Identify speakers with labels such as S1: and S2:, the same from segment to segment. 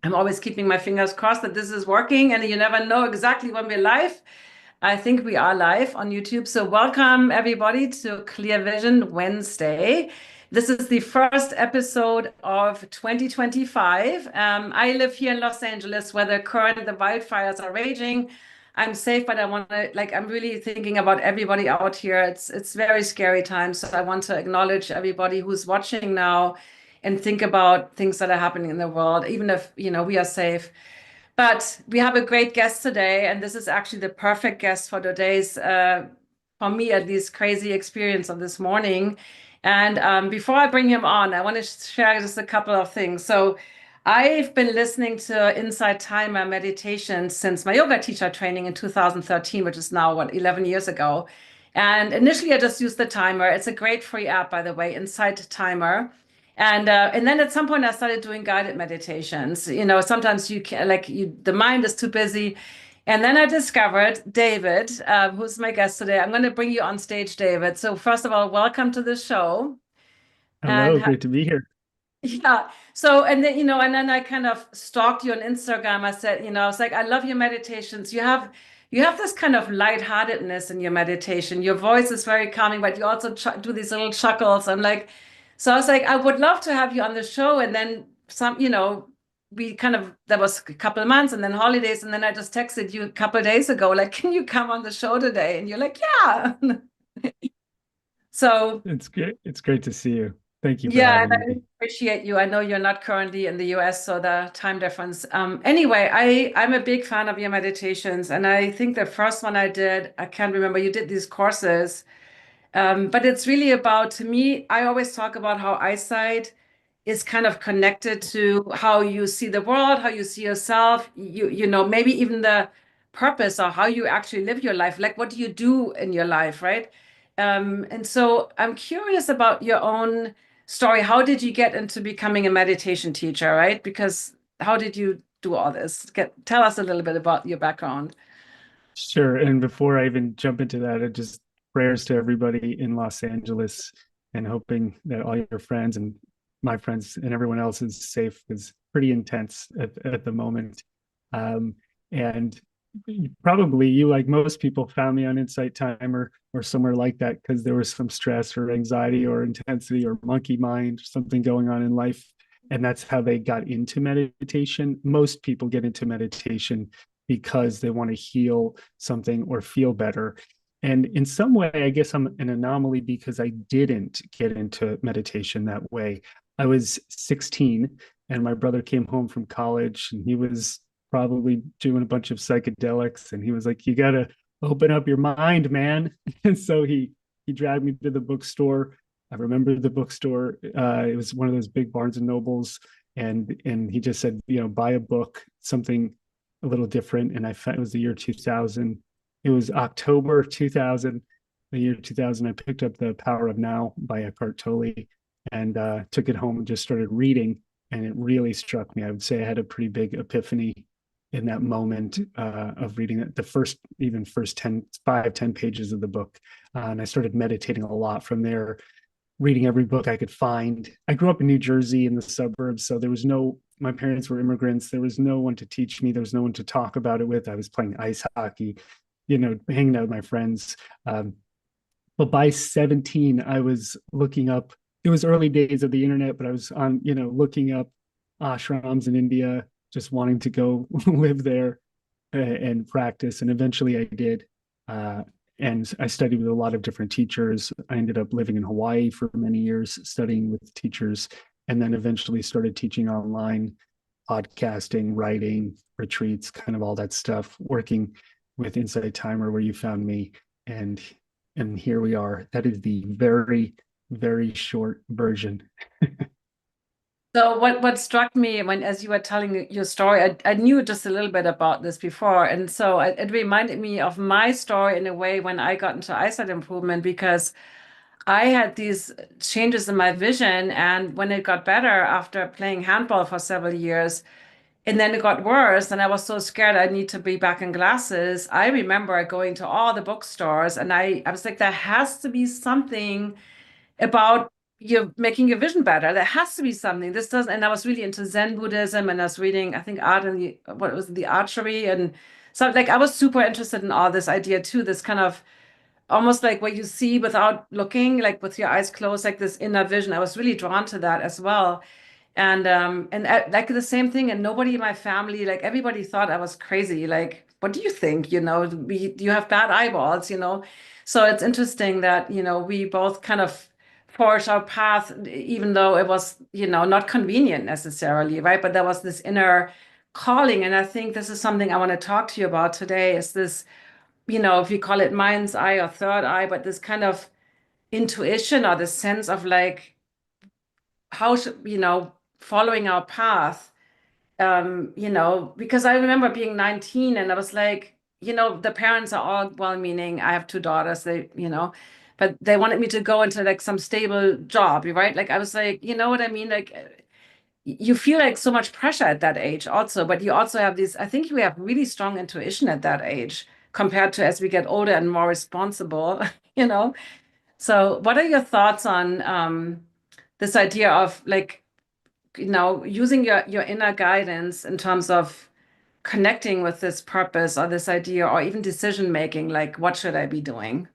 S1: I'm always keeping my fingers crossed that this is working, and you never know exactly when we're live. I think we are live on YouTube. So welcome everybody to Clear Vision Wednesday. This is the first episode of 2025. I live here in Los Angeles where the wildfires are raging. I'm safe, but I'm really thinking about everybody out here. It's very scary time. So I want to acknowledge everybody who's watching now and think about things that are happening in the world, even if, we are safe. But we have a great guest today, and this is actually the perfect guest for today's, for me at least, crazy experience of this morning. And before I bring him on, I want to share just a couple of things. So I've been listening to Insight Timer meditation since my yoga teacher training in 2013, which is now, 11 years ago. And initially, I just used the timer. It's a great free app, by the way, Insight Timer. And then at some point I started doing guided meditations. Sometimes you can the mind is too busy. And then I discovered David, who's my guest today. I'm going to bring you on stage, David. So first of all, welcome to the show.
S2: Hello,
S1: And
S2: great to be here.
S1: yeah, so and then I kind of stalked you on Instagram. I said, I was like, I love your meditations. You have this kind of lightheartedness in your meditation. Your voice is very calming, but you also do these little chuckles. So I was like, I would love to have you on the show. And then we kind of, that was a couple of months and then holidays. And then I just texted you a couple of days ago, like, can you come on the show today? And you're like, yeah. So
S2: It's great. It's great to see you. Thank you for
S1: yeah, and
S2: having
S1: I
S2: me.
S1: appreciate you. I know you're not currently in the US, so the time difference. Anyway, I'm a big fan of your meditations, and I think the first one I did, I can't remember, you did these courses. But it's really about, to me, I always talk about how eyesight is kind of connected to how you see the world, how you see yourself, maybe even the purpose or how you actually live your life. Like, what do you do in your life, right? And so I'm curious about your own story. How did you get into becoming a meditation teacher, right? Because how did you do all this? Tell us a little bit about your background.
S2: Sure. And before I even jump into that, just prayers to everybody in Los Angeles and hoping that all your friends and my friends and everyone else is safe is pretty intense at the moment. Um, and probably you, like most people, found me on Insight Timer or somewhere like that because there was some stress or anxiety or intensity or monkey mind, or something going on in life. And that's how they got into meditation. Most people get into meditation because they want to heal something or feel better. And in some way, I guess I'm an anomaly because I didn't get into meditation that way. I was 16 and my brother came home from college and he was probably doing a bunch of psychedelics and he was like, you got to open up your mind, man. And so he dragged me to the bookstore. I remember the bookstore. It was one of those big Barnes and Nobles, and he just said, buy a book, something a little different. And I found it was the year 2000. It was October 2000, the year 2000. I picked up The Power of Now by Eckhart Tolle and took it home and just started reading. And it really struck me. I would say I had a pretty big epiphany in that moment of reading it, the first 10 pages of the book. And I started meditating a lot from there, reading every book I could find. I grew up in New Jersey in the suburbs, so my parents were immigrants. There was no one to teach me. There was no one to talk about it with. I was playing ice hockey, hanging out with my friends. But by 17, I was looking up, it was early days of the internet, but I was looking up ashrams in India, just wanting to go live there and practice. And eventually I did. And I studied with a lot of different teachers. I ended up living in Hawaii for many years, studying with teachers, and then eventually started teaching online, podcasting, writing, retreats, kind of all that stuff, working with Insight Timer, where you found me. And here we are. That is the very, very short version.
S1: So what struck me when, as you were telling your story, I knew just a little bit about this before, and so it reminded me of my story in a way when I got into eyesight improvement because I had these changes in my vision, and when it got better after playing handball for several years, and then it got worse, and I was so scared I need to be back in glasses. I remember going to all the bookstores, and I was like, there has to be something about you're making your vision better. There has to be something. This doesn't, and I was really into Zen Buddhism, and I was reading, I think, art and what was it, the archery. And so like I was super interested in all this idea too, this kind of almost like what you see without looking, like with your eyes closed, like this inner vision. I was really drawn to that as well. And like the same thing, and nobody in my family, like everybody thought I was crazy. Like, what do you think? You have bad eyeballs. So it's interesting that, we both kind of forged our path, even though it was, not convenient necessarily, right? But there was this inner calling. And I think this is something I want to talk to you about today, is this, if you call it mind's eye or third eye, but this kind of intuition or the sense of like, how should, following our path, because I remember being 19 and I was like, the parents are all well-meaning. I have two daughters, but they wanted me to go into like some stable job, right? Like I was like, you know what I mean? Like you feel like so much pressure at that age also, but you also have I think we have really strong intuition at that age compared to as we get older and more responsible, you know? So what are your thoughts on this idea of like, using your inner guidance in terms of connecting with this purpose or this idea or even decision making, like what should I be doing?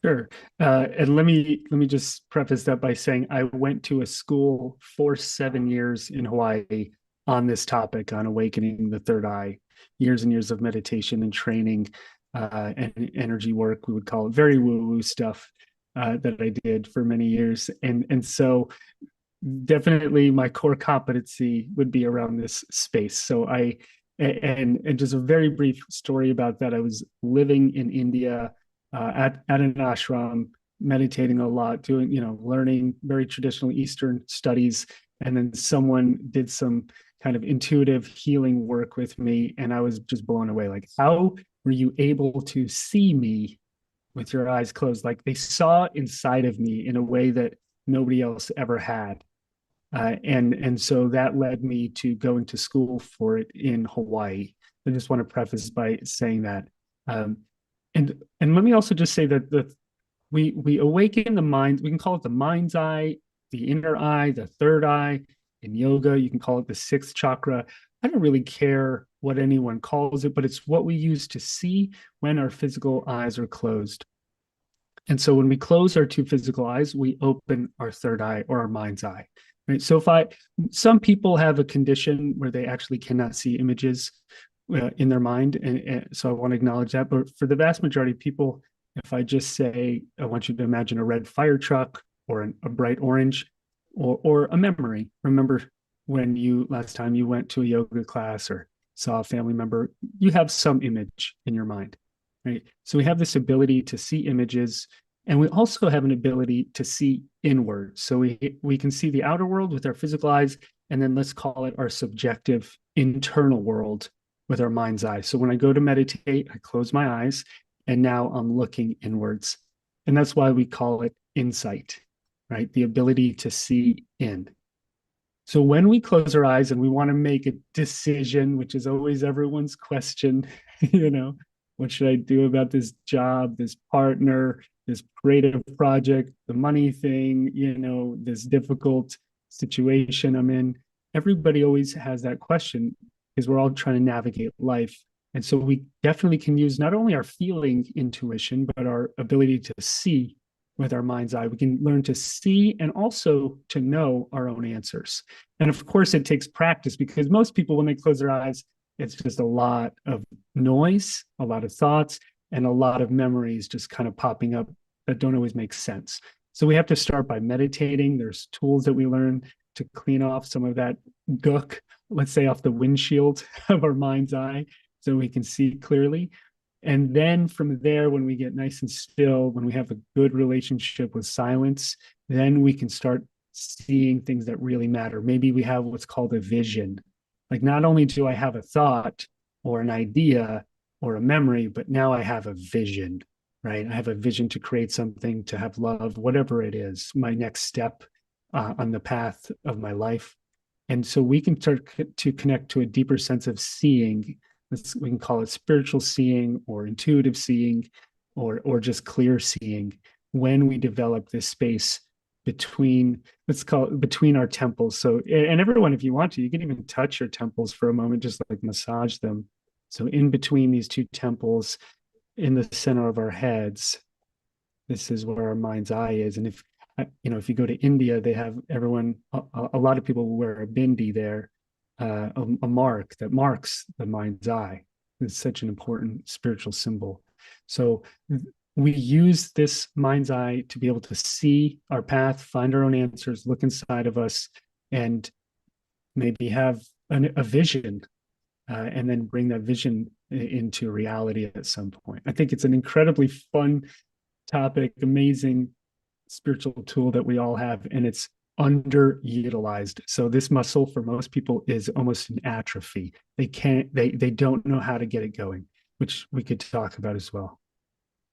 S2: Sure. And let me just preface that by saying I went to a school for 7 years in Hawaii on this topic, on awakening the third eye, years and years of meditation and training, and energy work, we would call it, very woo-woo stuff, that I did for many years. And so definitely my core competency would be around this space. So and just a very brief story about that. I was living in India, at an ashram, meditating a lot, doing, learning very traditional Eastern studies. And then someone did some kind of intuitive healing work with me. And I was just blown away. Like, how were you able to see me with your eyes closed? Like, they saw inside of me in a way that nobody else ever had. And so that led me to going to school for it in Hawaii. I just want to preface by saying that. Um, and let me also just say that we awaken the mind. We can call it the mind's eye, the inner eye, the third eye. In yoga, you can call it the sixth chakra. I don't really care what anyone calls it, but it's what we use to see when our physical eyes are closed. And so when we close our two physical eyes, we open our third eye, or our mind's eye. Right. So some people have a condition where they actually cannot see images in their mind, and so I want to acknowledge that. But for the vast majority of people, if I just say, I want you to imagine a red fire truck, or a bright orange, or a memory. Remember when last time you went to a yoga class or saw a family member, you have some image in your mind, right? So we have this ability to see images, and we also have an ability to see inward. So we can see the outer world with our physical eyes, and then let's call it our subjective internal world with our mind's eye. So when I go to meditate, I close my eyes, and now I'm looking inwards. And that's why we call it insight, right? The ability to see in. So when we close our eyes and we want to make a decision, which is always everyone's question, what should I do about this job, this partner, this creative project, the money thing, this difficult situation I'm in? Everybody always has that question, because we're all trying to navigate life. And so we definitely can use not only our feeling intuition, but our ability to see with our mind's eye. We can learn to see and also to know our own answers. And of course, it takes practice, because most people, when they close their eyes, it's just a lot of noise, a lot of thoughts, and a lot of memories just kind of popping up that don't always make sense. So we have to start by meditating. There's tools that we learn to clean off some of that gook, let's say, off the windshield of our mind's eye, so we can see clearly. And then from there, when we get nice and still, when we have a good relationship with silence, then we can start seeing things that really matter. Maybe we have what's called a vision. Like, not only do I have a thought or an idea or a memory, but now I have a vision, right? I have a vision to create something, to have love, whatever it is, my next step on the path of my life. And so we can start to connect to a deeper sense of seeing. We can call it spiritual seeing, or intuitive seeing, or just clear seeing, when we develop this space between, let's call it between our temples. So, and everyone, if you want to, you can even touch your temples for a moment, just like massage them. So in between these two temples, in the center of our heads, this is where our mind's eye is. And if if you go to India, they have everyone, a lot of people will wear a bindi there, a mark that marks the mind's eye. It's such an important spiritual symbol. So we use this mind's eye to be able to see our path, find our own answers, look inside of us, and maybe have a vision, and then bring that vision into reality at some point. I think it's an incredibly fun topic, amazing spiritual tool that we all have, and it's underutilized. So this muscle for most people is almost an atrophy. They don't know how to get it going, which we could talk about as well.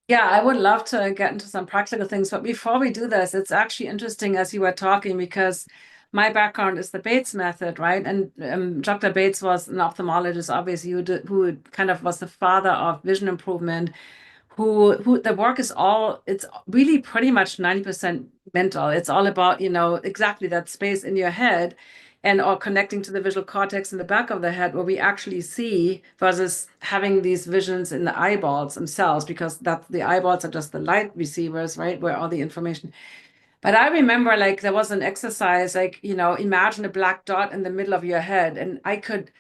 S1: Yeah, I would love to get into some practical things, but before we do this, it's actually interesting as you were talking, because my background is the Bates method, right? And Dr. Bates was an ophthalmologist, obviously, who kind of was the father of vision improvement. Who the work is all, it's really pretty much 90% mental. It's all about, exactly that space in your head, and or connecting to the visual cortex in the back of the head where we actually see, versus having these visions in the eyeballs themselves, because that the eyeballs are just the light receivers, right? Where all the information. But I remember, like, there was an exercise, like, imagine a black dot in the middle of your head. And I could,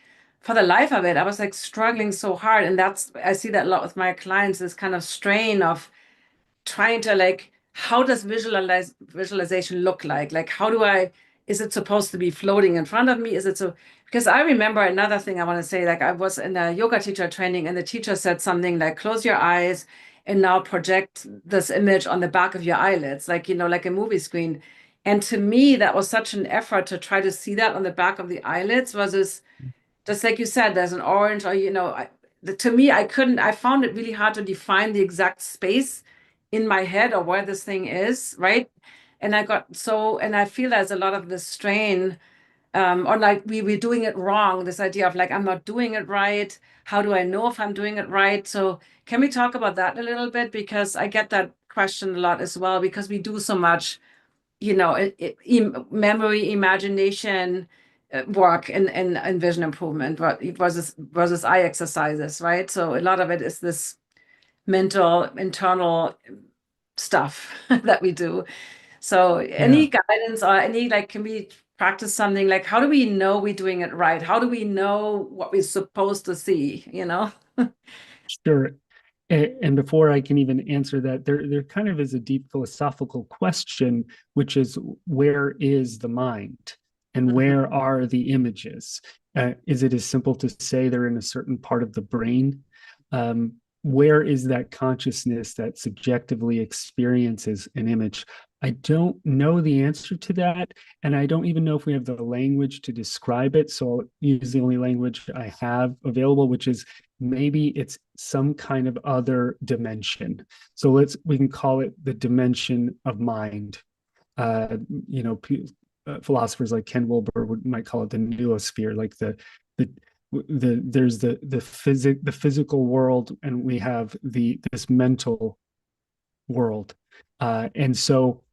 S1: for the life of it, I was like struggling so hard. And I see that a lot with my clients, this kind of strain of trying to, like, how does visualization look like? Like, is it supposed to be floating in front of me? Because I remember another thing I want to say, like, I was in a yoga teacher training, and the teacher said something like, close your eyes and now project this image on the back of your eyelids, like, like a movie screen. And to me, that was such an effort to try to see that on the back of the eyelids, versus just like you said, there's an orange, or, to me, I found it really hard to define the exact space in my head or where this thing is, right? And I feel there's a lot of this strain, or like we're doing it wrong, this idea of like, I'm not doing it right. How do I know if I'm doing it right? So can we talk about that a little bit? Because I get that question a lot as well, because we do so much, memory, imagination, work and vision improvement, versus eye exercises, right? So a lot of it is this mental, internal stuff that we do. So any guidance, or any, like, can we practice something? Like, how do we know we're doing it right? How do we know what we're supposed to see,
S2: Sure. And before I can even answer that, there kind of is a deep philosophical question, which is, where is the mind and where are the images? Is it as simple to say they're in a certain part of the brain? Where is that consciousness that subjectively experiences an image? I don't know the answer to that, and I don't even know if we have the language to describe it. So I'll use the only language I have available, which is maybe it's some kind of other dimension. So we can call it the dimension of mind. Uh, you know, philosophers like Ken Wilber might call it the noosphere, like there's the physical world, and we have this mental world. And so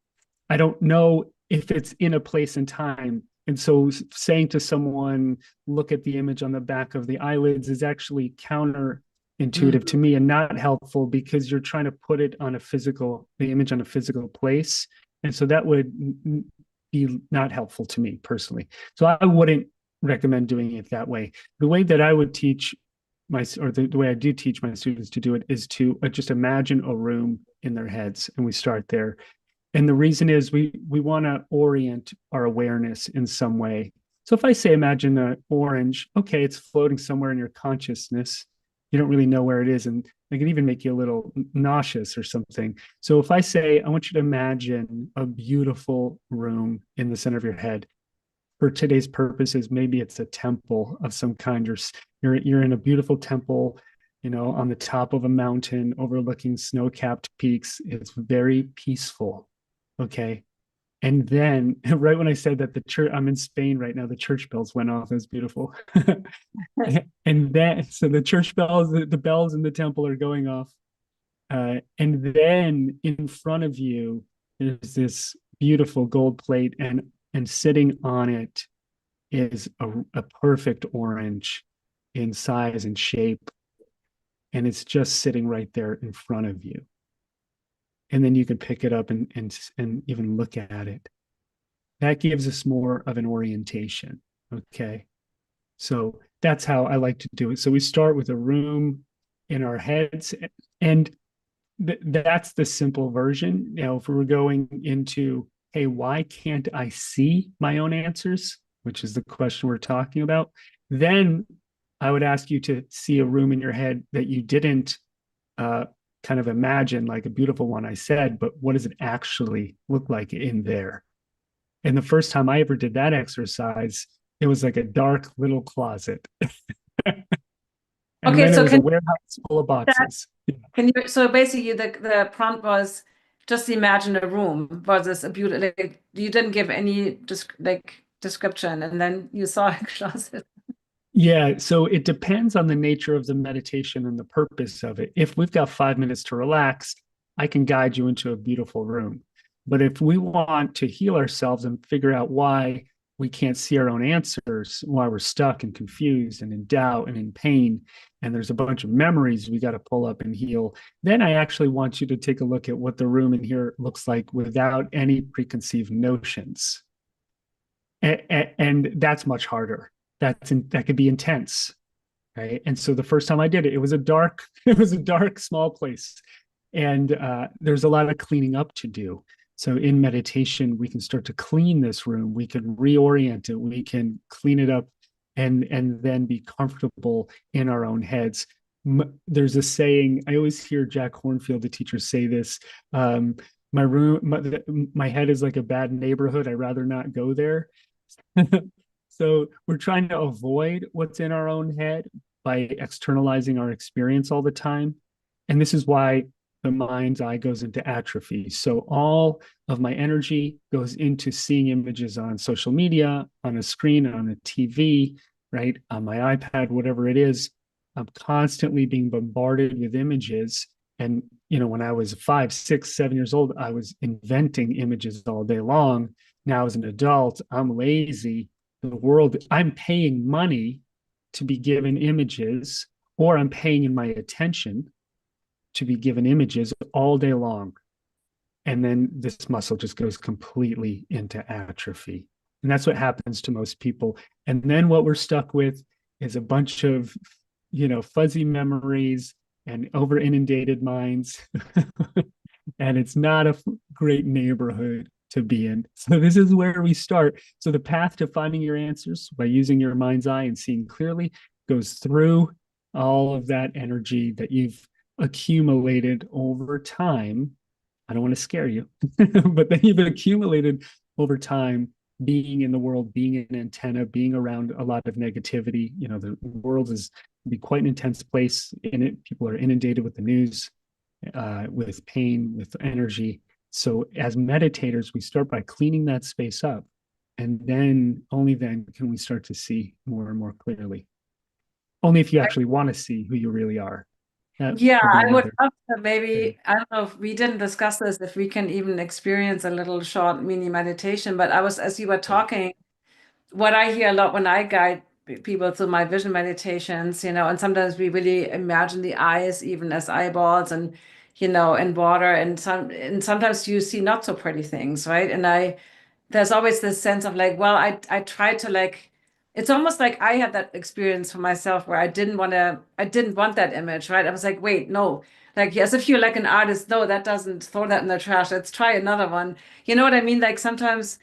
S2: I don't know if it's in a place and time. And so saying to someone, look at the image on the back of the eyelids, is actually counterintuitive to me and not helpful, because you're trying to put it on the image on a physical place. And so that would be not helpful to me personally. So I wouldn't recommend doing it that way. The way that I would teach the way I do teach my students to do it is to just imagine a room in their heads, and we start there. And the reason is we want to orient our awareness in some way. So if I say, imagine an orange, okay, it's floating somewhere in your consciousness. You don't really know where it is, and it can even make you a little nauseous or something. So if I say, I want you to imagine a beautiful room in the center of your head, for today's purposes, maybe it's a temple of some kind. You're in a beautiful temple, on the top of a mountain overlooking snow-capped peaks. It's very peaceful. Okay. And then right when I said that, the church, I'm in Spain right now, the church bells went off. It was beautiful. And then, so the church bells, the bells in the temple are going off. And then in front of you, there's this beautiful gold plate, and sitting on it is a perfect orange in size and shape, and it's just sitting right there in front of you. And then you can pick it up and even look at it. That gives us more of an orientation. Okay. So that's how I like to do it. So we start with a room in our heads, and that's the simple version. If we were going into, hey, why can't I see my own answers, which is the question we're talking about, then I would ask you to see a room in your head that you didn't kind of imagine, like a beautiful one I said, but what does it actually look like in there? And the first time I ever did that exercise, it was like a dark little closet. And
S1: Okay,
S2: then it
S1: so
S2: was a warehouse full of
S1: that,
S2: boxes.
S1: can you, so basically the prompt was just imagine a room versus a beauty, like you didn't give any description and then you saw a closet.
S2: Yeah, so it depends on the nature of the meditation and the purpose of it. If we've got 5 minutes to relax, I can guide you into a beautiful room. But if we want to heal ourselves and figure out why we can't see our own answers, why we're stuck and confused and in doubt and in pain, and there's a bunch of memories we got to pull up and heal, then I actually want you to take a look at what the room in here looks like without any preconceived notions. And that's much harder. That could be intense, right? And so the first time I did it, it was a dark, it was a dark, small place, and there's a lot of cleaning up to do. So in meditation, we can start to clean this room. We can reorient it. We can clean it up, and then be comfortable in our own heads. There's a saying I always hear Jack Hornfield, the teacher, say this. My room, my head is like a bad neighborhood. I'd rather not go there. So we're trying to avoid what's in our own head by externalizing our experience all the time. And this is why the mind's eye goes into atrophy. So all of my energy goes into seeing images on social media, on a screen, on a TV, right? On my iPad, whatever it is. I'm constantly being bombarded with images. And, when I was 5, 6, 7 years old, I was inventing images all day long. Now, as an adult, I'm lazy. The world, I'm paying money to be given images, or I'm paying in my attention to be given images all day long. And then this muscle just goes completely into atrophy. And that's what happens to most people. And then what we're stuck with is a bunch of, fuzzy memories and over inundated minds. And it's not a great neighborhood to be in. So this is where we start. So the path to finding your answers by using your mind's eye and seeing clearly goes through all of that energy that you've accumulated over time. I don't want to scare you, but that you've accumulated over time being in the world, being an antenna, being around a lot of negativity. The world is be quite an intense place in it. People are inundated with the news, with pain, with energy. So as meditators, we start by cleaning that space up, and then only then can we start to see more and more clearly. Only if you actually want to see who you really are. That
S1: Yeah,
S2: would be
S1: I would
S2: another
S1: love to
S2: thing.
S1: maybe, I don't know if we didn't discuss this, if we can even experience a little short mini meditation, but as you were talking, what I hear a lot when I guide people through my vision meditations, and sometimes we really imagine the eyes even as eyeballs and, and water and sometimes you see not so pretty things, right? And there's always this sense of like, well, I try to like, it's almost like I had that experience for myself where I didn't want that image, right? I was like, wait, no, like as if you're like an artist, no, that doesn't, throw that in the trash. Let's try another one. You know what I mean? Like sometimes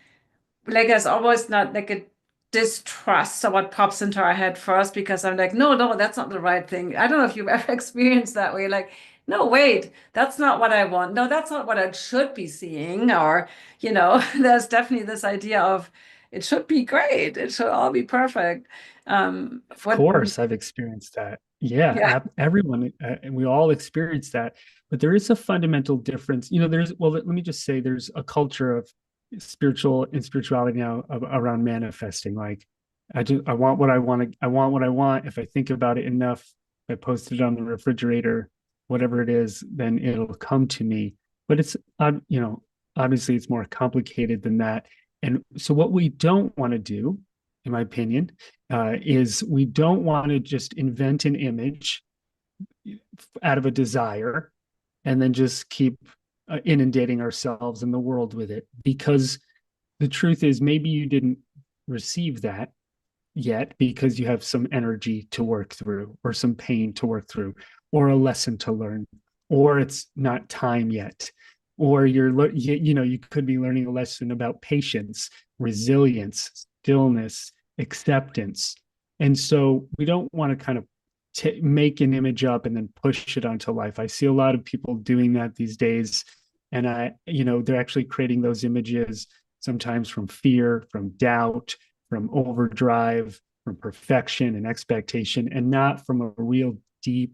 S1: like there's always not like a distrust of what pops into our head first because I'm like, no, no, that's not the right thing. I don't know if you've ever experienced that way. Like, no, wait, that's not what I want. No, that's not what I should be seeing. Or, there's definitely this idea of it should be great. It should all be perfect.
S2: Of
S1: What,
S2: course, I've experienced that.
S1: yeah.
S2: Yeah, everyone, and we all experience that. But there is a fundamental difference. Let me just say there's a culture of spirituality now around manifesting. Like, I want what I want. I want what I want. If I think about it enough, if I post it on the refrigerator, whatever it is, then it'll come to me. But it's, obviously it's more complicated than that. And so what we don't want to do, in my opinion, is we don't want to just invent an image out of a desire and then just keep inundating ourselves and the world with it. Because the truth is, maybe you didn't receive that yet because you have some energy to work through, or some pain to work through, or a lesson to learn, or it's not time yet, or you could be learning a lesson about patience, resilience, stillness, acceptance. And so we don't want to kind of make an image up and then push it onto life. I see a lot of people doing that these days, and they're actually creating those images sometimes from fear, from doubt, from overdrive, from perfection and expectation, and not from a real deep,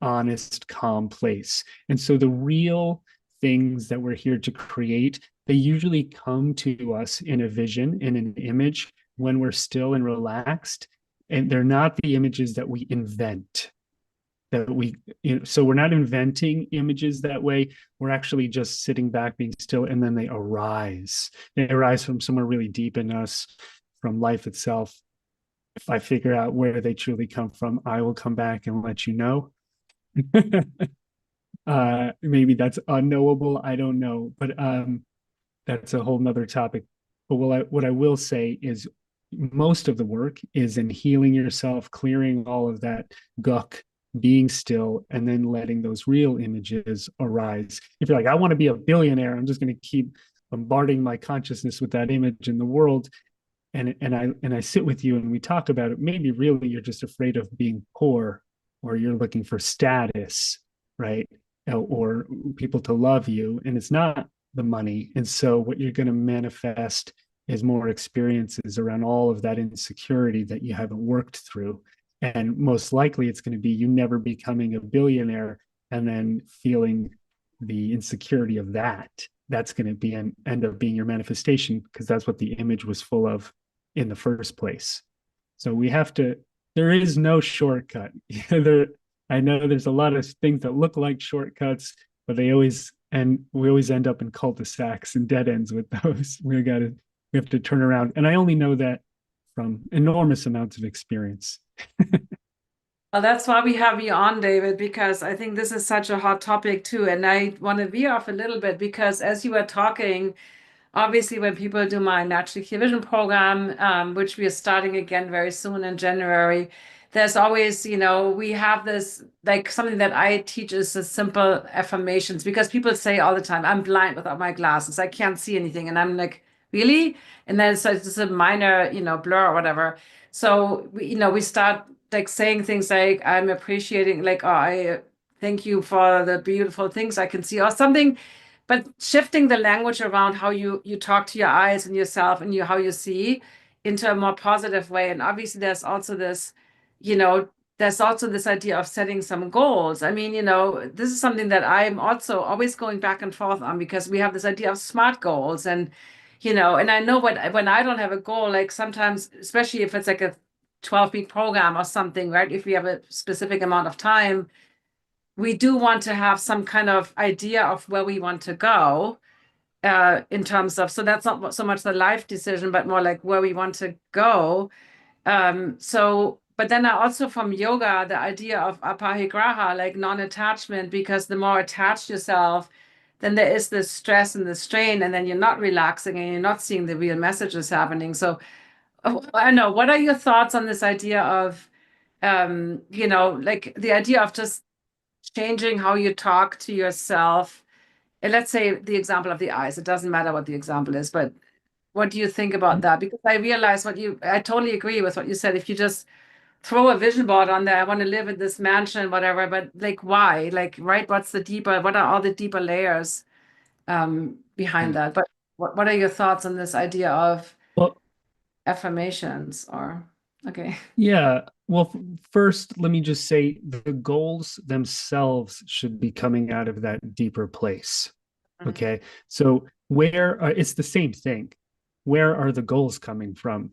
S2: honest, calm place. And so the real things that we're here to create, they usually come to us in a vision, in an image, when we're still and relaxed. And they're not the images that we invent. So we're not inventing images that way. We're actually just sitting back, being still, and then they arise. They arise from somewhere really deep in us, from life itself. If I figure out where they truly come from, I will come back and let you know. Maybe that's unknowable. I don't know, but that's a whole nother topic. But what I will say is most of the work is in healing yourself, clearing all of that guck, being still, and then letting those real images arise. If you're like, I want to be a billionaire, I'm just going to keep bombarding my consciousness with that image in the world. And I sit with you and we talk about it. Maybe really you're just afraid of being poor, or you're looking for status, right? Or people to love you, and it's not the money. And so what you're going to manifest is more experiences around all of that insecurity that you haven't worked through. And most likely it's going to be you never becoming a billionaire and then feeling the insecurity of that. That's going to be end up being your manifestation, because that's what the image was full of in the first place. So there is no shortcut. I know there's a lot of things that look like shortcuts, but we always end up in cul-de-sacs and dead ends with those. We have to turn around. And I only know that from enormous amounts of experience.
S1: Well, that's why we have you on, David, because I think this is such a hot topic too. And I want to veer off a little bit because as you were talking, obviously, when people do my Natural Clear Vision program, which we are starting again very soon in January, there's always, we have this, like something that I teach is the simple affirmations, because people say all the time, I'm blind without my glasses. I can't see anything. And I'm like, really? And then so it's just a minor, blur or whatever. So, we start like saying things like, I'm appreciating, like, oh, I thank you for the beautiful things I can see, or something, but shifting the language around how you talk to your eyes and yourself and how you see into a more positive way. And obviously you know there's also this idea of setting some goals. I mean, this is something that I'm also always going back and forth on, because we have this idea of smart goals. And and I know when I don't have a goal, like sometimes, especially if it's like a 12-week program or something, right, if we have a specific amount of time, we do want to have some kind of idea of where we want to go, in terms of, so that's not so much the life decision, but more like where we want to go. But then I also, from yoga, the idea of aparigraha, like non-attachment, because the more attached yourself, then there is this stress and the strain, and then you're not relaxing and you're not seeing the real messages happening. So I know, what are your thoughts on this idea of, like the idea of just changing how you talk to yourself? And let's say the example of the eyes, it doesn't matter what the example is, but what do you think about that? Because I realize I totally agree with what you said. If you just throw a vision board on there, I want to live in this mansion, whatever, but like, why? Like, right? What are all the deeper layers behind that? But what are your thoughts on this idea of
S2: Well,
S1: affirmations okay.
S2: yeah. Well, first, let me just say the goals themselves should be coming out of that deeper place.
S1: Mhm.
S2: Okay. So it's the same thing. Where are the goals coming from?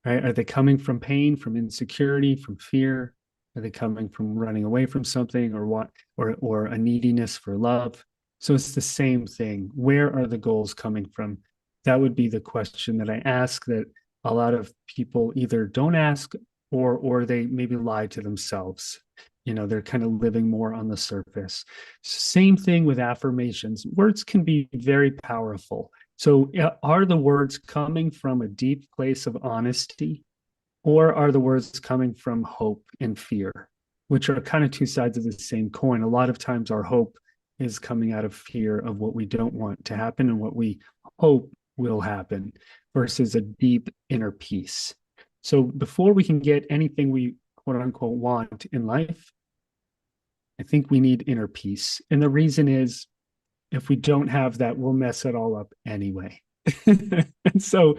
S2: Right? Are they coming from pain, from insecurity, from fear? Are they coming from running away from something, or what, or a neediness for love? So it's the same thing. Where are the goals coming from? That would be the question that I ask, that a lot of people either don't ask, or they maybe lie to themselves. They're kind of living more on the surface. Same thing with affirmations. Words can be very powerful. So are the words coming from a deep place of honesty, or are the words coming from hope and fear, which are kind of two sides of the same coin? A lot of times our hope is coming out of fear of what we don't want to happen and what we hope will happen, versus a deep inner peace. So before we can get anything we quote unquote want in life, I think we need inner peace. And the reason is, if we don't have that, we'll mess it all up anyway. And so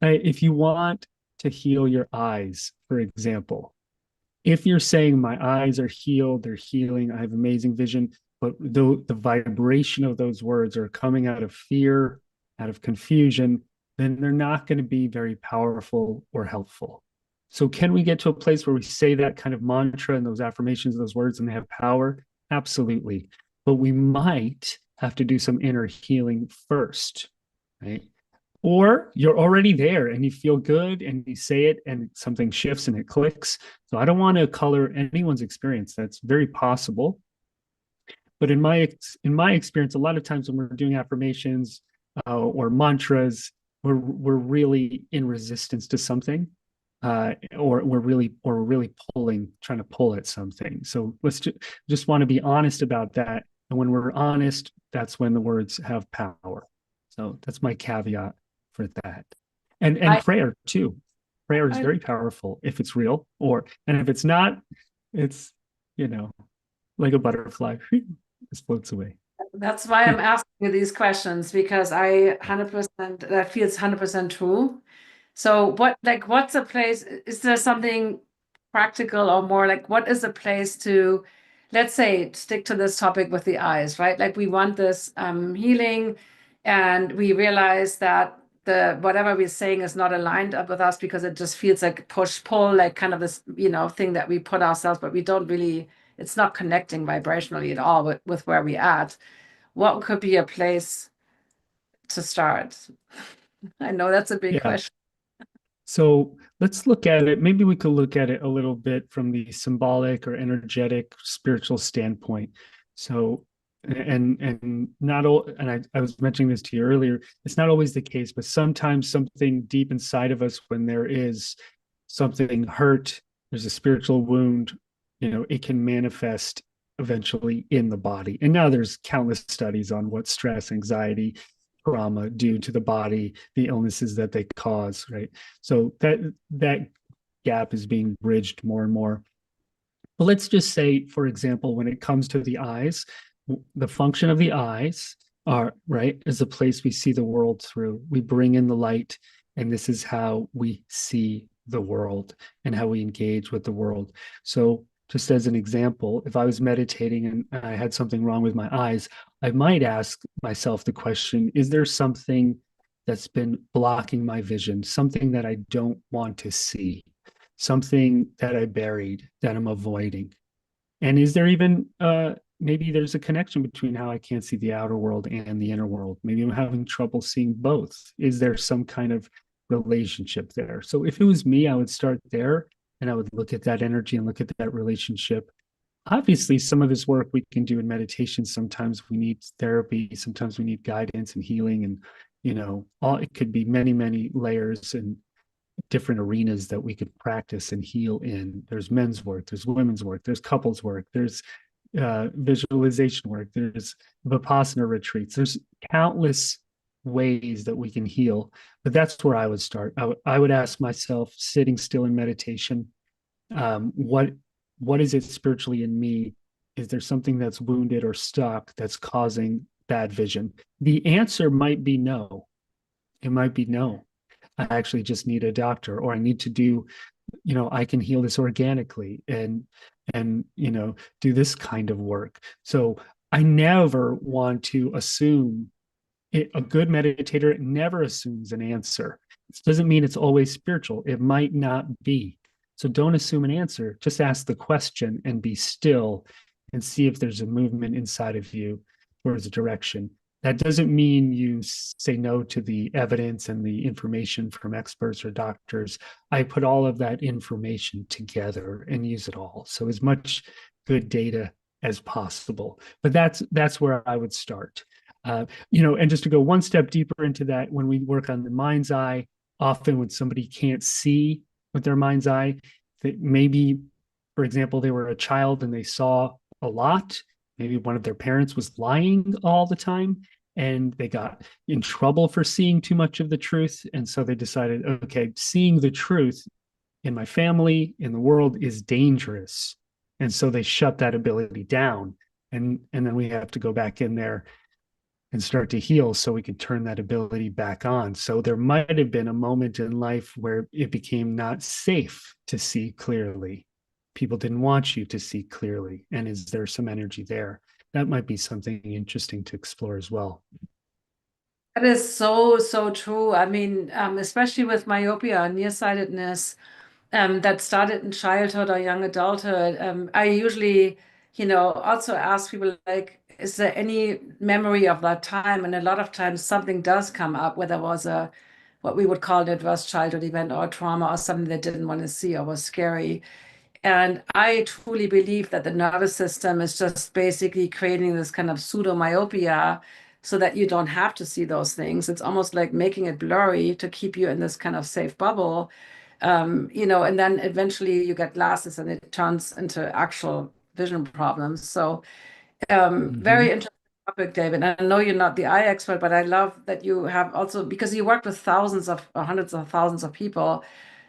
S2: if you want to heal your eyes, for example, if you're saying my eyes are healed, they're healing, I have amazing vision, but the vibration of those words are coming out of fear, out of confusion, then they're not going to be very powerful or helpful. So can we get to a place where we say that kind of mantra and those affirmations, those words, and they have power? Absolutely. But we might have to do some inner healing first, right? Or you're already there and you feel good and you say it and something shifts and it clicks. So I don't want to color anyone's experience. That's very possible. But in my experience, a lot of times when we're doing affirmations or mantras, we're really in resistance to something, or we're really trying to pull at something. So let's just want to be honest about that. And when we're honest, that's when the words have power. So that's my caveat for that. And prayer too. Prayer is very powerful if it's real, and if it's not, it's like a butterfly, just floats away.
S1: That's why I'm asking you these questions, because I 100%, that feels 100% true. So what's a place? Is there something practical, or more like, what is a place to, let's say, stick to this topic with the eyes, right? Like, we want this healing, and we realize that whatever we're saying is not aligned up with us, because it just feels like push pull, like kind of this thing that we put ourselves, but we don't really, it's not connecting vibrationally at all with where we're at. What could be a place to start? I know that's a big question.
S2: So let's look at it. Maybe we could look at it a little bit from the symbolic or energetic spiritual standpoint. So, and not all, and I was mentioning this to you earlier, it's not always the case, but sometimes something deep inside of us, when there is something hurt, there's a spiritual wound, it can manifest eventually in the body. And now there's countless studies on what stress, anxiety, trauma do to the body, the illnesses that they cause, right? So that gap is being bridged more and more. But let's just say, for example, when it comes to the eyes, the function of the eyes is a place we see the world through. We bring in the light, and this is how we see the world and how we engage with the world. So just as an example, if I was meditating and I had something wrong with my eyes, I might ask myself the question, is there something that's been blocking my vision, something that I don't want to see, something that I buried, that I'm avoiding? And is there even, maybe there's a connection between how I can't see the outer world and the inner world? Maybe I'm having trouble seeing both. Is there some kind of relationship there? So if it was me, I would start there, and I would look at that energy and look at that relationship. Obviously, some of this work we can do in meditation. Sometimes we need therapy. Sometimes we need guidance and healing. And, it could be many, many layers and different arenas that we could practice and heal in. There's men's work, there's women's work, there's couples work, there's visualization work, there's Vipassana retreats. There's countless ways that we can heal, but that's where I would start. I would ask myself, sitting still in meditation, what is it spiritually in me? Is there something that's wounded or stuck that's causing bad vision? The answer might be no. It might be no. I actually just need a doctor, or I need to do, I can heal this organically and do this kind of work. So I never want to assume a good meditator never assumes an answer. It doesn't mean it's always spiritual. It might not be. So don't assume an answer. Just ask the question and be still and see if there's a movement inside of you. towards a direction. That doesn't mean you say no to the evidence and the information from experts or doctors. I put all of that information together and use it all. So as much good data as possible. But that's where I would start. And just to go one step deeper into that, when we work on the mind's eye, often when somebody can't see with their mind's eye, that maybe, for example, they were a child and they saw a lot. Maybe one of their parents was lying all the time and they got in trouble for seeing too much of the truth. And so they decided, okay, seeing the truth in my family, in the world is dangerous. And so they shut that ability down. And then we have to go back in there and start to heal so we can turn that ability back on. So there might have been a moment in life where it became not safe to see clearly. People didn't want you to see clearly. And is there some energy there? That might be something interesting to explore as well.
S1: That is so, so true. I mean, especially with myopia, nearsightedness, that started in childhood or young adulthood. I usually, also ask people like, is there any memory of that time? And a lot of times something does come up, whether it was what we would call an adverse childhood event or trauma or something they didn't want to see or was scary. And I truly believe that the nervous system is just basically creating this kind of pseudo myopia so that you don't have to see those things. It's almost like making it blurry to keep you in this kind of safe bubble. And then eventually you get glasses and it turns into actual vision problems. So very interesting topic, David. I know you're not the eye expert, but I love that you have also, because you work with thousands of or hundreds of thousands of people,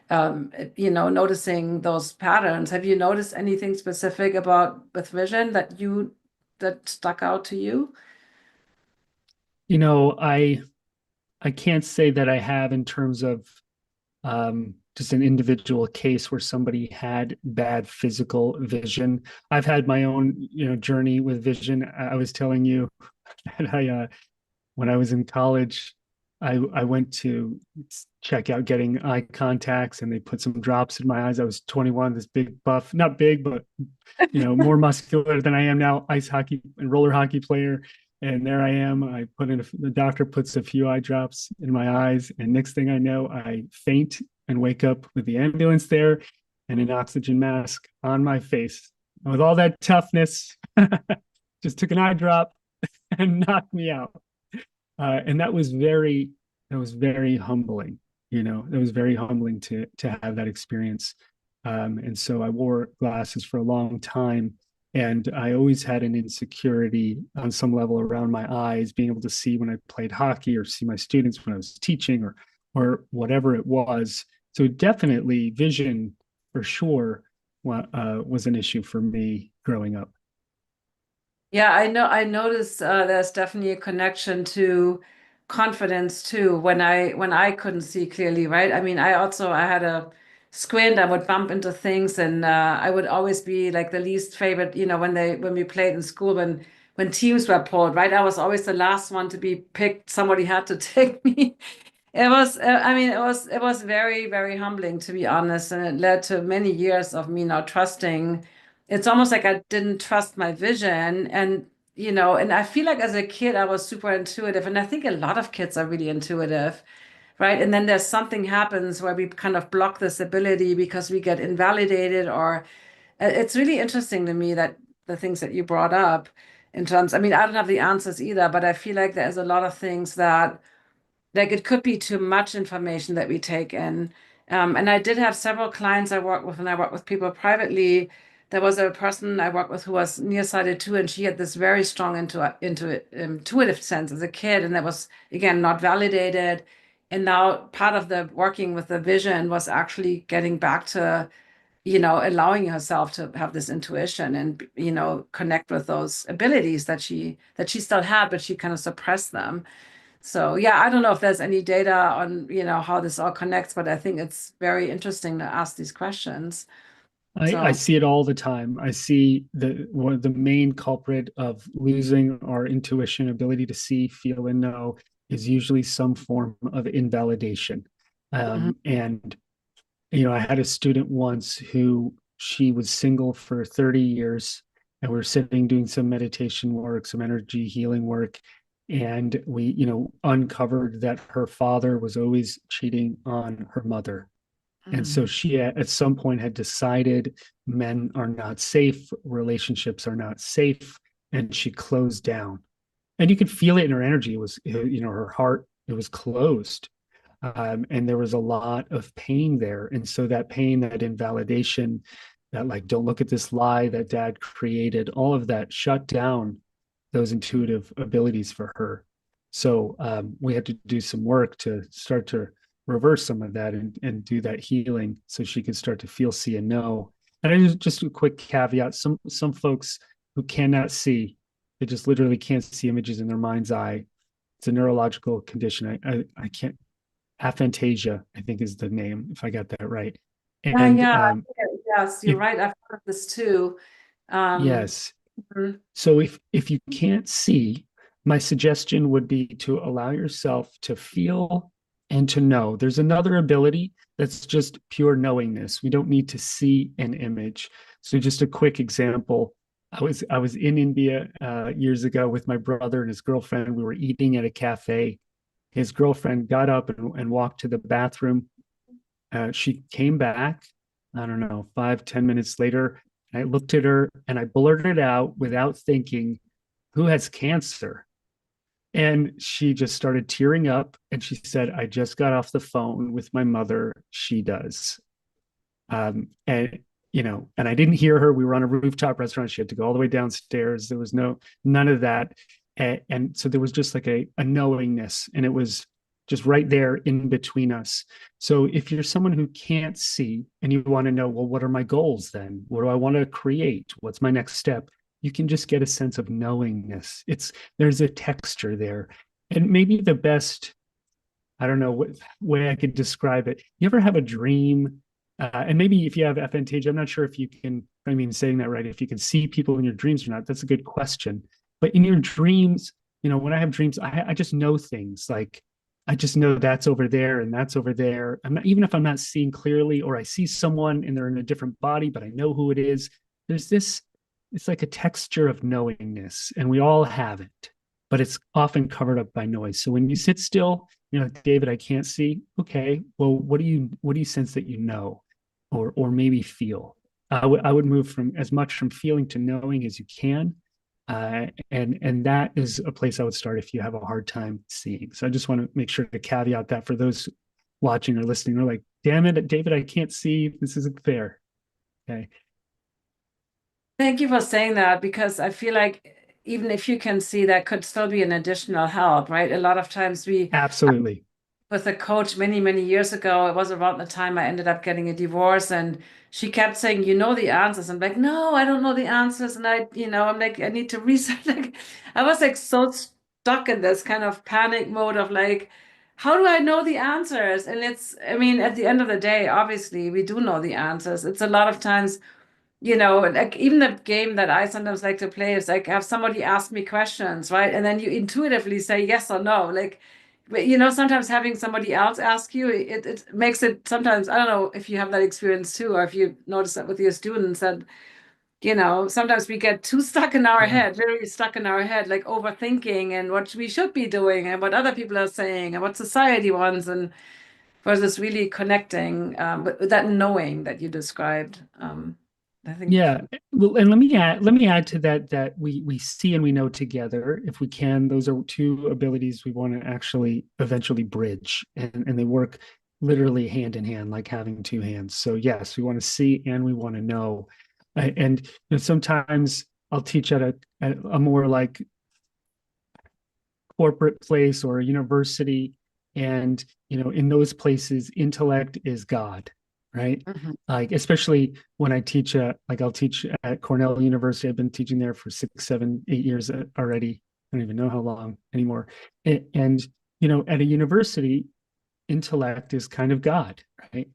S1: noticing those patterns. Have you noticed anything specific about with vision that stuck out to you?
S2: You know, I can't say that I have in terms of just an individual case where somebody had bad physical vision. I've had my own, journey with vision. I was telling you that when I was in college, I went to check out getting eye contacts and they put some drops in my eyes. I was 21, this big buff, not big, but more muscular than I am now, ice hockey and roller hockey player. And there I am. The doctor puts a few eye drops in my eyes. And next thing I know, I faint and wake up with the ambulance there and an oxygen mask on my face. And with all that toughness, just took an eye drop and knocked me out. And that was very humbling. It was very humbling to have that experience. And so I wore glasses for a long time. And I always had an insecurity on some level around my eyes, being able to see when I played hockey or see my students when I was teaching or whatever it was. So definitely vision for sure was an issue for me growing up.
S1: Yeah, I know. I noticed there's definitely a connection to confidence too. When I couldn't see clearly, right? I mean, I had a squint. I would bump into things, and I would always be like the least favorite. When we played in school, when teams were pulled, right? I was always the last one to be picked. Somebody had to take me. I mean, it was very, very humbling, to be honest, and it led to many years of me not trusting. It's almost like I didn't trust my vision, and I feel like as a kid I was super intuitive, and I think a lot of kids are really intuitive, right? And then there's something happens where we kind of block this ability because we get invalidated, or it's really interesting to me that the things that you brought up in terms, I mean, I don't have the answers either, but I feel like there's a lot of things that like it could be too much information that we take in. And I did have several clients I worked with, and I worked with people privately. There was a person I worked with who was nearsighted too, and she had this very strong intuitive sense as a kid, and that was again not validated. And now part of the working with the vision was actually getting back to, allowing herself to have this intuition and, connect with those abilities that she still had, but she kind of suppressed them. So yeah, I don't know if there's any data on, how this all connects, but I think it's very interesting to ask these questions.
S2: I
S1: So,
S2: see it all the time. I see one of the main culprit of losing our intuition, ability to see, feel, and know is usually some form of invalidation.
S1: mhm.
S2: And I had a student once who she was single for 30 years and we were sitting doing some meditation work, some energy healing work, and we, uncovered that her father was always cheating on her mother. And so she at some point had decided men are not safe, relationships are not safe, and she closed down. And you could feel it in her energy. It was, her heart, it was closed. And there was a lot of pain there. And so that pain, that invalidation, that like, don't look at this lie that dad created, all of that shut down those intuitive abilities for her. So we had to do some work to start to reverse some of that and do that healing so she could start to feel, see, and know. And I just a quick caveat: some folks who cannot see, they just literally can't see images in their mind's eye. It's a neurological condition. I can't. Aphantasia, I think, is the name, if I got that right. And
S1: yes, you're right. I've heard this too.
S2: Yes. So if you can't see, my suggestion would be to allow yourself to feel and to know. There's another ability that's just pure knowingness. We don't need to see an image. So just a quick example. I was in India years ago with my brother and his girlfriend. We were eating at a cafe. His girlfriend got up and walked to the bathroom. She came back, I don't know, 5-10 minutes later. I looked at her and I blurted out without thinking, "Who has cancer?" And she just started tearing up and she said, "I just got off the phone with my mother. She does." And and I didn't hear her. We were on a rooftop restaurant. She had to go all the way downstairs. There was none of that. And so there was just like a knowingness, and it was just right there in between us. So if you're someone who can't see and you want to know, well, what are my goals then? What do I want to create? What's my next step? You can just get a sense of knowingness. There's a texture there. And maybe the best, I don't know what way I could describe it. You ever have a dream? And maybe if you have aphantasia, I'm not sure if you can, saying that right, if you can see people in your dreams or not. That's a good question. But in your dreams, when I have dreams, I just know things. Like, I just know that's over there and that's over there. Even if I'm not seeing clearly, or I see someone and they're in a different body, but I know who it is. It's like a texture of knowingness, and we all have it, but it's often covered up by noise. So when you sit still, David, I can't see. Okay, well, what do you sense that you know, or maybe feel? I would move from as much from feeling to knowing as you can. And that is a place I would start if you have a hard time seeing. So I just want to make sure to caveat that for those watching or listening. They're like, "Damn it, David, I can't see. This isn't fair." Okay.
S1: Thank you for saying that, because I feel like even if you can see, that could still be an additional help, right? A lot of times
S2: Absolutely.
S1: with a coach many, many years ago, it was around the time I ended up getting a divorce, and she kept saying, "You know the answers." I'm like, "No, I don't know the answers." And I'm like, "I need to research." Like, I was like so stuck in this kind of panic mode of like, how do I know the answers? And at the end of the day, obviously we do know the answers. It's a lot of times, like even the game that I sometimes like to play is like have somebody ask me questions, right? And then you intuitively say yes or no. Like, sometimes having somebody else ask you, it makes it sometimes, I don't know if you have that experience too, or if you notice that with your students that, sometimes we get too stuck in our head, very stuck in our head, like overthinking and what we should be doing and what other people are saying and what society wants, and versus really connecting with that knowing that you described. I think.
S2: Yeah. Well, and let me add to that we see and we know together if we can. Those are two abilities we want to actually eventually bridge, and they work literally hand in hand, like having two hands. So yes, we want to see and we want to know. And sometimes I'll teach at a more like corporate place or a university, and in those places intellect is god, right? Like, especially when I teach I'll teach at Cornell University. I've been teaching there for 6 7 8 years already. I don't even know how long anymore. And at a university, intellect is kind of god, right?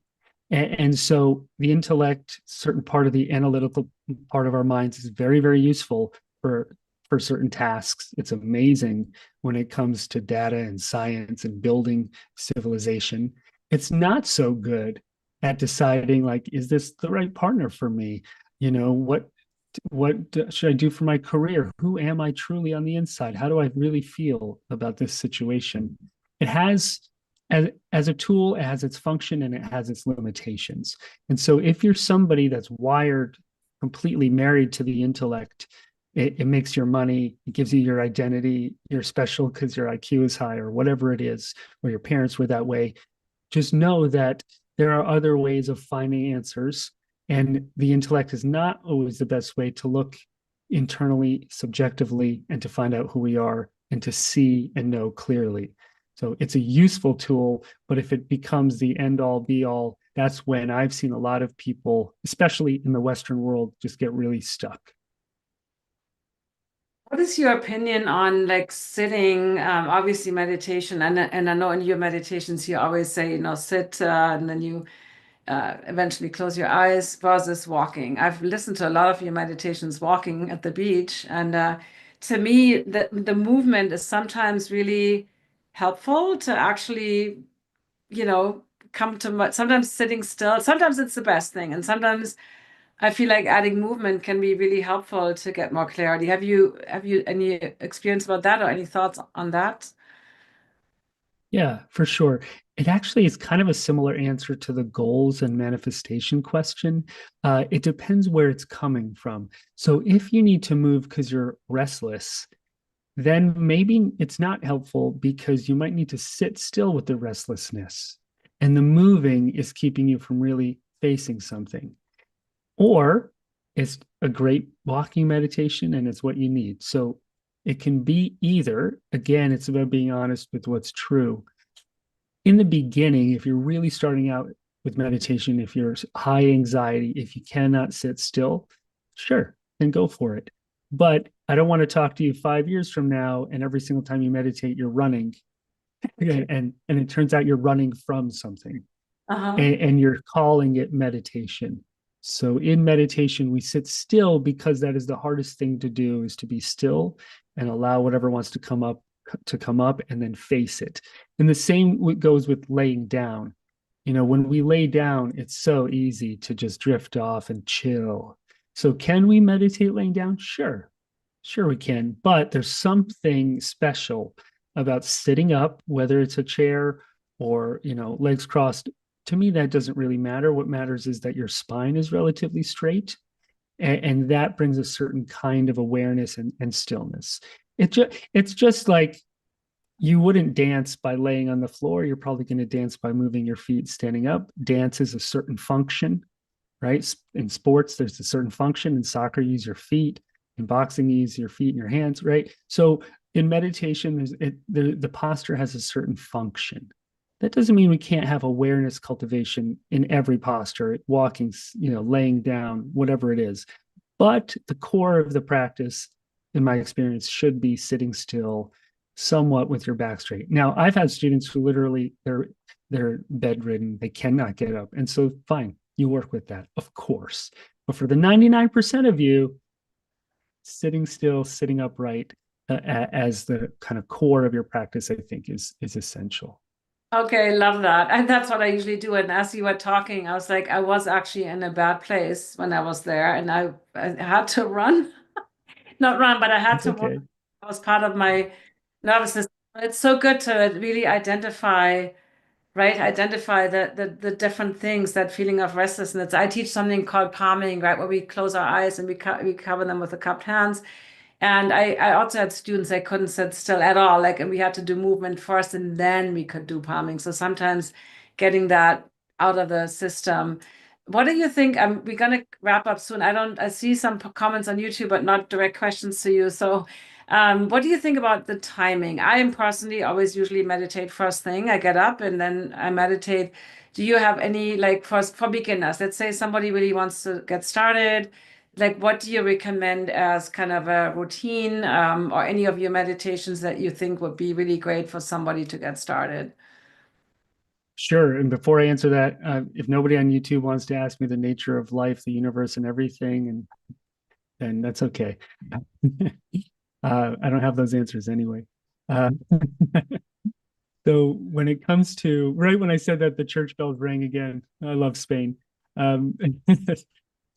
S2: And so the intellect, certain part of the analytical part of our minds, is very, very useful for certain tasks. It's amazing when it comes to data and science and building civilization. It's not so good at deciding, like, is this the right partner for me? What should I do for my career? Who am I truly on the inside? How do I really feel about this situation? It has, as a tool, it has its function and it has its limitations. And so if you're somebody that's wired completely married to the intellect, it makes your money, it gives you your identity, you're special because your IQ is high or whatever it is, or your parents were that way. Just know that there are other ways of finding answers, and the intellect is not always the best way to look internally, subjectively, and to find out who we are and to see and know clearly. So it's a useful tool, but if it becomes the end all be all, that's when I've seen a lot of people, especially in the Western world, just get really stuck.
S1: What is your opinion on like sitting, obviously meditation, and I know in your meditations you always say, sit, and then you eventually close your eyes versus walking. I've listened to a lot of your meditations walking at the beach, and to me, the movement is sometimes really helpful to actually, you know, come to sometimes sitting still. Sometimes it's the best thing, and sometimes I feel like adding movement can be really helpful to get more clarity. Have you any experience about that or any thoughts on that?
S2: Yeah, for sure. It actually is kind of a similar answer to the goals and manifestation question. It depends where it's coming from. So if you need to move because you're restless, then maybe it's not helpful because you might need to sit still with the restlessness. And the moving is keeping you from really facing something. Or it's a great walking meditation and it's what you need. So it can be either. Again, it's about being honest with what's true. In the beginning, if you're really starting out with meditation, if you're high anxiety, if you cannot sit still, sure, then go for it. But I don't want to talk to you 5 years from now, and every single time you meditate, you're running, and it turns out you're running from something,
S1: Uh-huh.
S2: and you're calling it meditation. So in meditation, we sit still because that is the hardest thing to do, is to be still and allow whatever wants to come up and then face it. And the same goes with laying down. When we lay down, it's so easy to just drift off and chill. So can we meditate laying down? Sure we can. But there's something special about sitting up, whether it's a chair or, legs crossed. To me, that doesn't really matter. What matters is that your spine is relatively straight, and that brings a certain kind of awareness and stillness. It's just like you wouldn't dance by laying on the floor. You're probably going to dance by moving your feet, standing up. Dance is a certain function, right? In sports, there's a certain function. In soccer, you use your feet. In boxing, you use your feet and your hands, right? So in meditation, the posture has a certain function. That doesn't mean we can't have awareness cultivation in every posture, walking, laying down, whatever it is. But the core of the practice, in my experience, should be sitting still, somewhat with your back straight. Now, I've had students who literally they're bedridden, they cannot get up, and so fine, you work with that, of course. But for the 99% of you, sitting still, sitting upright as the kind of core of your practice, I think is essential.
S1: Okay, love that. And that's what I usually do. And as you were talking, I was like, I was actually in a bad place when I was there, and I had to run. Not run, but I had
S2: It's
S1: to work.
S2: okay.
S1: That was part of my nervous system. It's so good to really identify, right? Identify the different things, that feeling of restlessness. I teach something called palming, right? Where we close our eyes and we cover them with the cupped hands. And I also had students that couldn't sit still at all, like, and we had to do movement first and then we could do palming. So sometimes getting that out of the system. What do you think? We're gonna wrap up soon. I see some comments on YouTube, but not direct questions to you. So, what do you think about the timing? I am personally always usually meditate first thing. I get up and then I meditate. Do you have any like for beginners? Let's say somebody really wants to get started, like what do you recommend as kind of a routine, or any of your meditations that you think would be really great for somebody to get started?
S2: Sure. And before I answer that, if nobody on YouTube wants to ask me the nature of life, the universe, and everything, and then that's okay. I don't have those answers anyway. Uh, so when it comes to right when I said that, the church bells rang again. I love Spain. Um,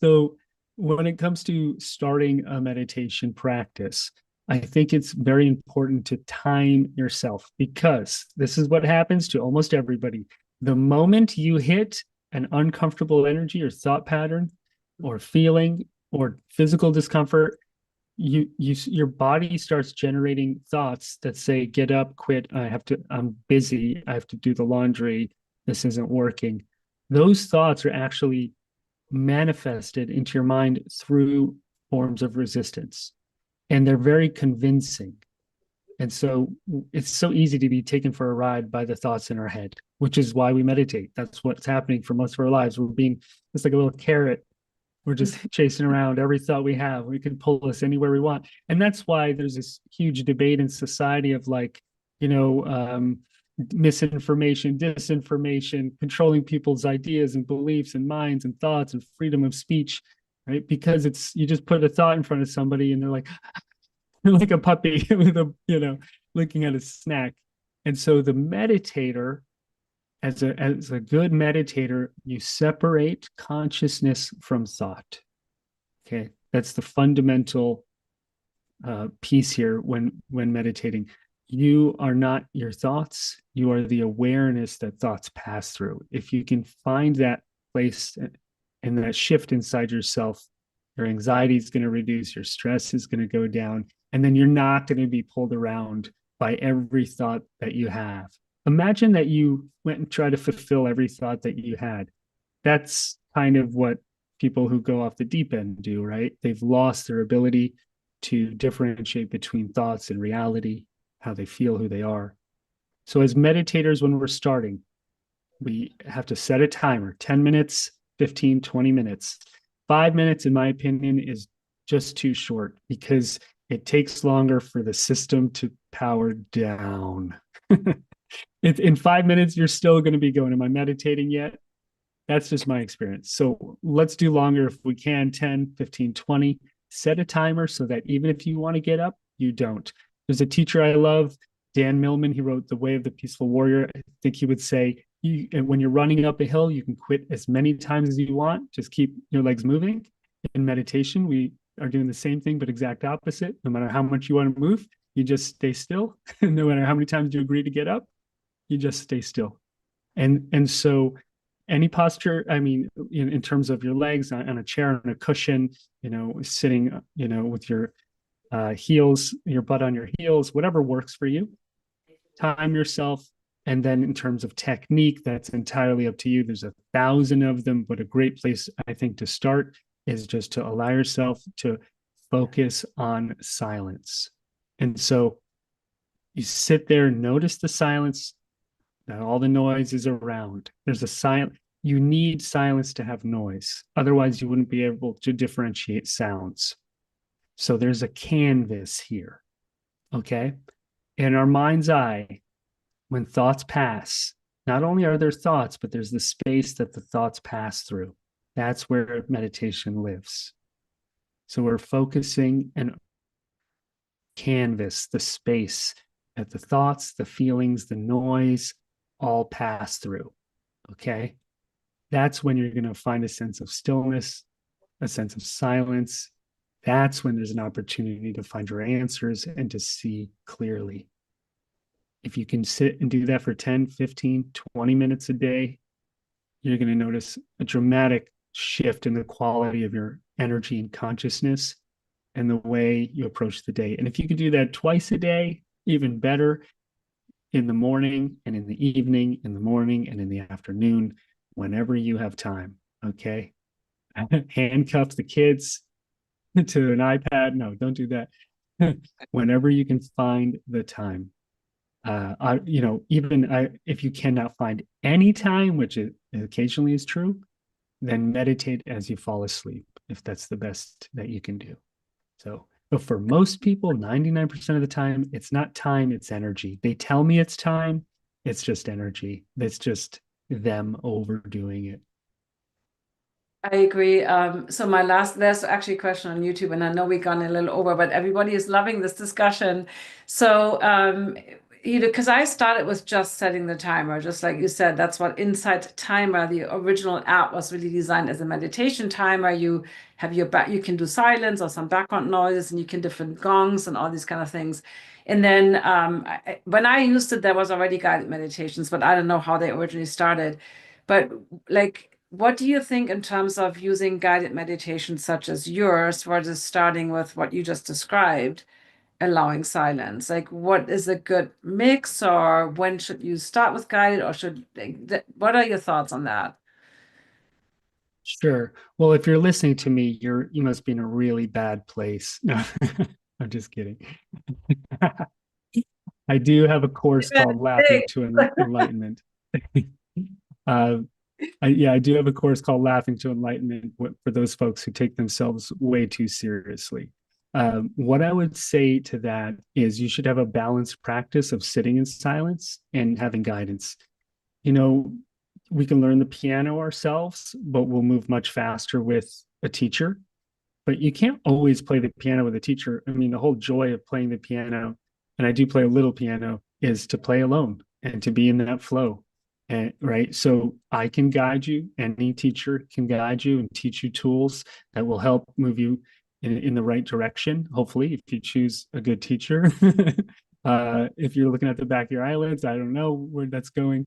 S2: so when it comes to starting a meditation practice, I think it's very important to time yourself, because this is what happens to almost everybody. The moment you hit an uncomfortable energy or thought pattern or feeling or physical discomfort, your body starts generating thoughts that say, get up, quit, I'm busy, I have to do the laundry, this isn't working. Those thoughts are actually manifested into your mind through forms of resistance, and they're very convincing. And so it's so easy to be taken for a ride by the thoughts in our head, which is why we meditate. That's what's happening for most of our lives. We're being, it's like a little carrot. We're just chasing around every thought we have. We can pull us anywhere we want. And that's why there's this huge debate in society of, like, misinformation, disinformation, controlling people's ideas and beliefs and minds and thoughts, and freedom of speech, right? Because you just put a thought in front of somebody and they're like, like a puppy with looking at a snack. And so the meditator, as a good meditator, you separate consciousness from thought. Okay, that's the fundamental piece here when meditating. You are not your thoughts. You are the awareness that thoughts pass through. If you can find that place and that shift inside yourself, your anxiety is going to reduce, your stress is going to go down, and then you're not going to be pulled around by every thought that you have. Imagine that you went and tried to fulfill every thought that you had. That's kind of what people who go off the deep end do, right? They've lost their ability to differentiate between thoughts and reality, how they feel, who they are. So as meditators, when we're starting, we have to set a timer, 10 minutes, 15, 20 minutes. 5 minutes, in my opinion, is just too short, because it takes longer for the system to power down. In 5 minutes, you're still going to be going, am I meditating yet? That's just my experience. So let's do longer if we can, 10, 15, 20. Set a timer so that even if you want to get up, you don't. There's a teacher I love, Dan Millman. He wrote The Way of the Peaceful Warrior. I think he would say, when you're running up a hill, you can quit as many times as you want. Just keep your legs moving. In meditation, we are doing the same thing, but exact opposite. No matter how much you want to move, you just stay still. No matter how many times you agree to get up, you just stay still. And so any posture, I mean, in terms of your legs on a chair, on a cushion, sitting, with your heels, your butt on your heels, whatever works for you, time yourself. And then in terms of technique, that's entirely up to you. There's 1,000 of them, but a great place, I think, to start is just to allow yourself to focus on silence. And so you sit there, notice the silence, that all the noise is around. There's a silence. You need silence to have noise. Otherwise, you wouldn't be able to differentiate sounds. So there's a canvas here, okay? In our mind's eye, when thoughts pass, not only are there thoughts, but there's the space that the thoughts pass through. That's where meditation lives. So we're focusing and canvas, the space that the thoughts, the feelings, the noise all pass through, okay? That's when you're going to find a sense of stillness, a sense of silence. That's when there's an opportunity to find your answers and to see clearly. If you can sit and do that for 10, 15, 20 minutes a day, you're going to notice a dramatic shift in the quality of your energy and consciousness and the way you approach the day. And if you can do that twice a day, even better, in the morning and in the evening, in the morning and in the afternoon, whenever you have time, okay? Handcuff the kids to an iPad. No, don't do that. Whenever you can find the time. If you cannot find any time, which occasionally is true, then meditate as you fall asleep, if that's the best that you can do. So, but for most people, 99% of the time, it's not time, it's energy. They tell me it's time, it's just energy. It's just them overdoing it.
S1: I agree. So there's actually a question on YouTube, and I know we've gone a little over, but everybody is loving this discussion. So because I started with just setting the timer, just like you said, that's what Insight Timer, the original app, was really designed as a meditation timer. You have your back, you can do silence or some background noises, and you can different gongs and all these kind of things. And then when I used it, there was already guided meditations, but I don't know how they originally started. But like, what do you think in terms of using guided meditations such as yours versus starting with what you just described? Allowing silence, like what is a good mix, or when should you start with guided, or should like, what are your thoughts on that?
S2: Sure. Well, if you're listening to me, you must be in a really bad place. No, I'm just kidding. I do have a course called Laughing to Enlightenment. Uh, I do have a course called Laughing to Enlightenment for those folks who take themselves way too seriously. What I would say to that is you should have a balanced practice of sitting in silence and having guidance. You know, we can learn the piano ourselves, but we'll move much faster with a teacher. But you can't always play the piano with a teacher. I mean, the whole joy of playing the piano, and I do play a little piano, is to play alone and to be in that flow. And right. So I can guide you, any teacher can guide you and teach you tools that will help move you in the right direction, hopefully, if you choose a good teacher. If you're looking at the back of your eyelids, I don't know where that's going.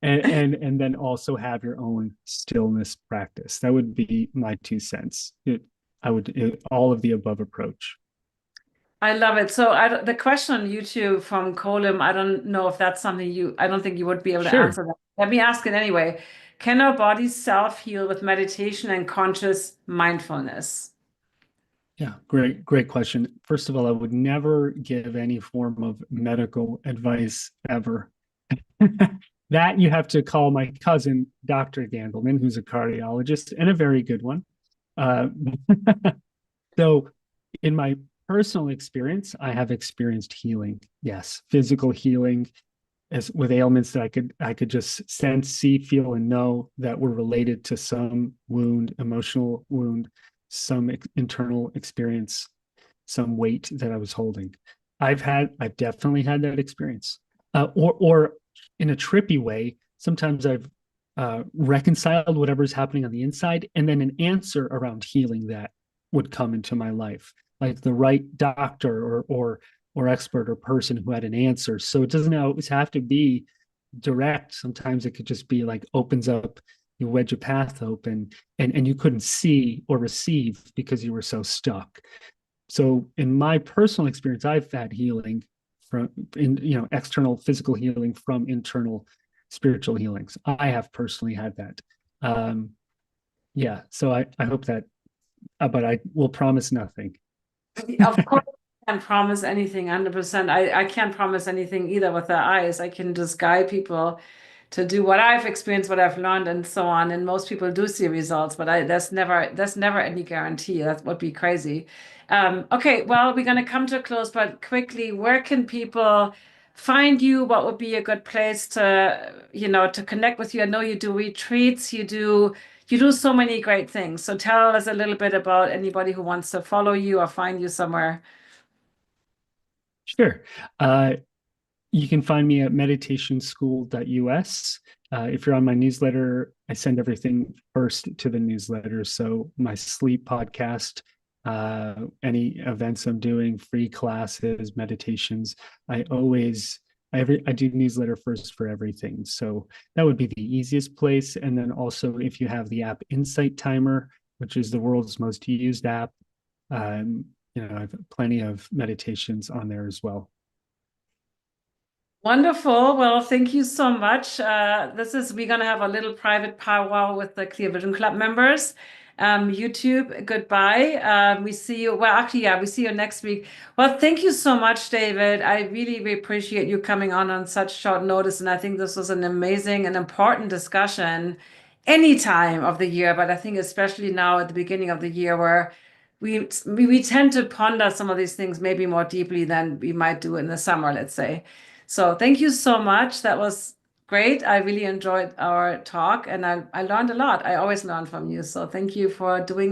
S2: And then also have your own stillness practice. That would be my 2 cents. All of the above approach.
S1: I love it. So the question on YouTube from Colum, I don't know if that's something I don't think you would be able to
S2: Sure.
S1: answer that. Let me ask it anyway. Can our bodies self-heal with meditation and conscious mindfulness?
S2: Yeah, great question. First of all, I would never give any form of medical advice ever. That you have to call my cousin, Dr. Gandelman, who's a cardiologist and a very good one. Uh, so, in my personal experience, I have experienced healing. Yes, physical healing, as with ailments that I could just sense, see, feel, and know that were related to some wound, emotional wound, some internal experience, some weight that I was holding. I've definitely had that experience. Or in a trippy way, sometimes I've reconciled whatever's happening on the inside, and then an answer around healing that would come into my life, like the right doctor or expert or person who had an answer. So it doesn't always have to be direct. Sometimes it could just be like opens up, you wedge a path open, and you couldn't see or receive because you were so stuck. So in my personal experience, I've had healing from external physical healing from internal spiritual healings. I have personally had that. Yeah, so I hope that, but I will promise nothing.
S1: Of course, I can't promise anything 100%. I can't promise anything either with their eyes. I can just guide people to do what I've experienced, what I've learned, and so on. And most people do see results, but there's never any guarantee. That would be crazy. Okay, well, we're gonna come to a close, but quickly, where can people find you? What would be a good place to connect with you? I know you do retreats, you do so many great things. So tell us a little bit about anybody who wants to follow you or find you somewhere.
S2: Sure. You can find me at meditationschool.us. If you're on my newsletter, I send everything first to the newsletter. So my sleep podcast, any events I'm doing, free classes, meditations, I do newsletter first for everything. So that would be the easiest place. And then also, if you have the app Insight Timer, which is the world's most used app, I have plenty of meditations on there as well.
S1: Wonderful. Well, thank you so much. We're going to have a little private powwow with the Clear Vision Club members. YouTube, goodbye. We see you. Well, actually, yeah, we see you next week. Well, thank you so much, David. I really appreciate you coming on such short notice. And I think this was an amazing and important discussion any time of the year, but I think especially now at the beginning of the year where we tend to ponder some of these things maybe more deeply than we might do in the summer, let's say. So thank you so much. That was great. I really enjoyed our talk and I learned a lot. I always learn from you. So thank you for doing